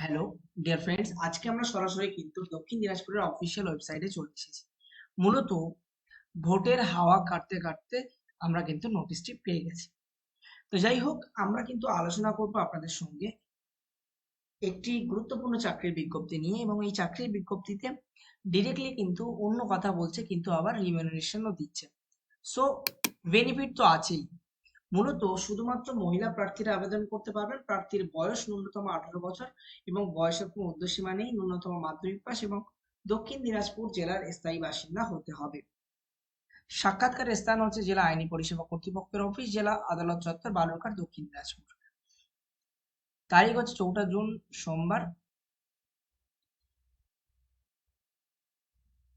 Hello dear friends, আজকে আমরা সরাসরি কিন্তু দক্ষিণ দিনাজপুরের অফিসিয়াল ওয়েবসাইটে চলে এসেছি। মূলত ভোটের হাওয়া কাটতে কাটতে আমরা কিন্তু নোটিশটি পেয়ে গেছি। তো যাই হোক, আমরা কিন্তু আলোচনা করবো আপনাদের সঙ্গে একটি গুরুত্বপূর্ণ চাকরির বিজ্ঞপ্তি নিয়ে, এবং এই চাকরির বিজ্ঞপ্তিতে ডিরেক্টলি কিন্তু অন্য কথা বলছে, কিন্তু আবার রিমিউনারেশনও দিচ্ছে। সো বেনিফিট তো আছেই। মূলত শুধুমাত্র মহিলা প্রার্থীরা আবেদন করতে পারবেন। প্রার্থীর বয়স ন্যূনতম 18 বছর এবং বয়সের কোনো ঊর্ধ্বসীমা নেই। ন্যূনতম মাধ্যমিক পাস এবং দক্ষিণ দিনাজপুর জেলার স্থায়ী বাসিন্দা হতে হবে। সাক্ষাৎকারের স্থান হচ্ছে জেলা আইনি পরিষেবা কর্তৃপক্ষের অফিস, জেলা আদালত চত্বর, বালুরঘাট, দক্ষিণ দিনাজপুর। তারিখ হচ্ছে 4 জুন, সোমবার।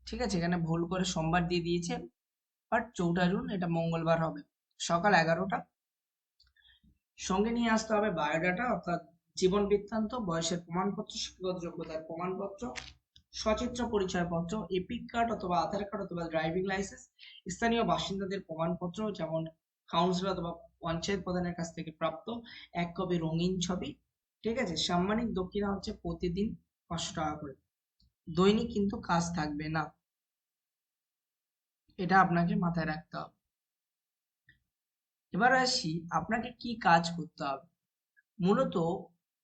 ঠিক আছে, এখানে ভুল করে সোমবার দিয়ে দিয়েছে, বাট 4 জুন এটা মঙ্গলবার হবে, সকাল 11টা। সঙ্গে নিয়ে আসতে হবে বায়োডাটা, অর্থাৎ জীবন বৃত্তান্ত, বয়সের প্রমাণপত্র, শিক্ষাগত যোগ্যতার প্রমাণপত্র, সচিত্র পরিচয়পত্র, এপিক কার্ড অথবা আধার কার্ড অথবা ড্রাইভিং লাইসেন্স, স্থানীয় বাসিন্দাদের প্রমাণপত্র যেমন কাউন্সিলর অথবা পঞ্চায়েত প্রধানের কাছ থেকে প্রাপ্ত 1 কপি রঙিন ছবি। ঠিক আছে, সাম্মানিক দক্ষিণা হচ্ছে প্রতিদিন 500 টাকা করে। দৈনিক কিন্তু কাজ থাকবে না, এটা আপনাকে মাথায় রাখতে হবে। এবার আসি আপনাকে কি কাজ করতে হবে। মূলত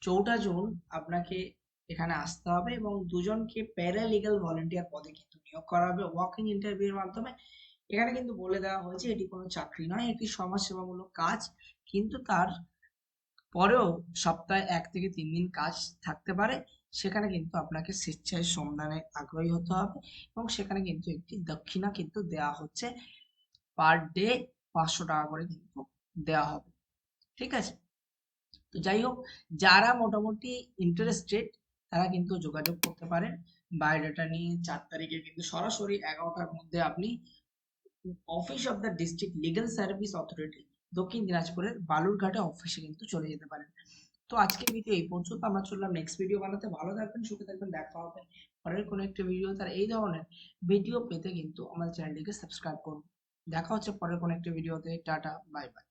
4 জুন আপনাকে এখানে আসতে হবে এবং দুজনকে প্যারালিগ্যাল ভলেন্টিয়ার পদে কিন্তু নিয়োগ করা হবে ওয়াক ইন ইন্টারভিউর মাধ্যমে। এখানে কিন্তু বলে দেওয়া হয়েছে এটি কোনো চাকরি নয়, এটি সমাজসেবামূলক কাজ। কিন্তু তার পরেও সপ্তাহে 1 থেকে 3 দিন কাজ থাকতে পারে। সেখানে কিন্তু আপনাকে স্বেচ্ছায় শ্রমদানে আগ্রহী হতে হবে এবং সেখানে কিন্তু একটি দক্ষিণা কিন্তু দেওয়া হচ্ছে, পার ডে 500 টাকা করে কিন্তু দেওয়া হবে। ঠিক আছে, তো যাই হোক, যারা মোটামুটি ইন্টারেস্টেড তারা কিন্তু যোগাযোগ করতে পারেন বায়োডাটা নিয়ে। 4 তারিখে কিন্তু সরাসরি 11টার মধ্যে আপনি office of the district legal service authority দক্ষিণ দিনাজপুরের বালুরঘাটে অফিসে কিন্তু চলে যেতে পারেন। তো আজকের ভিডিও এই পর্যন্ত। আমরা চললাম নেক্সট ভিডিও বানাতে। ভালো থাকবেন, সুখে থাকবেন, দেখা হবে পরের কোনো একটা ভিডিও। তার এই ধরনের ভিডিও পেতে কিন্তু আমাদের চ্যানেলটিকে সাবস্ক্রাইব করুন। দেখা হচ্ছে পরের কোনো একটা ভিডিওতে। Tata, bye bye.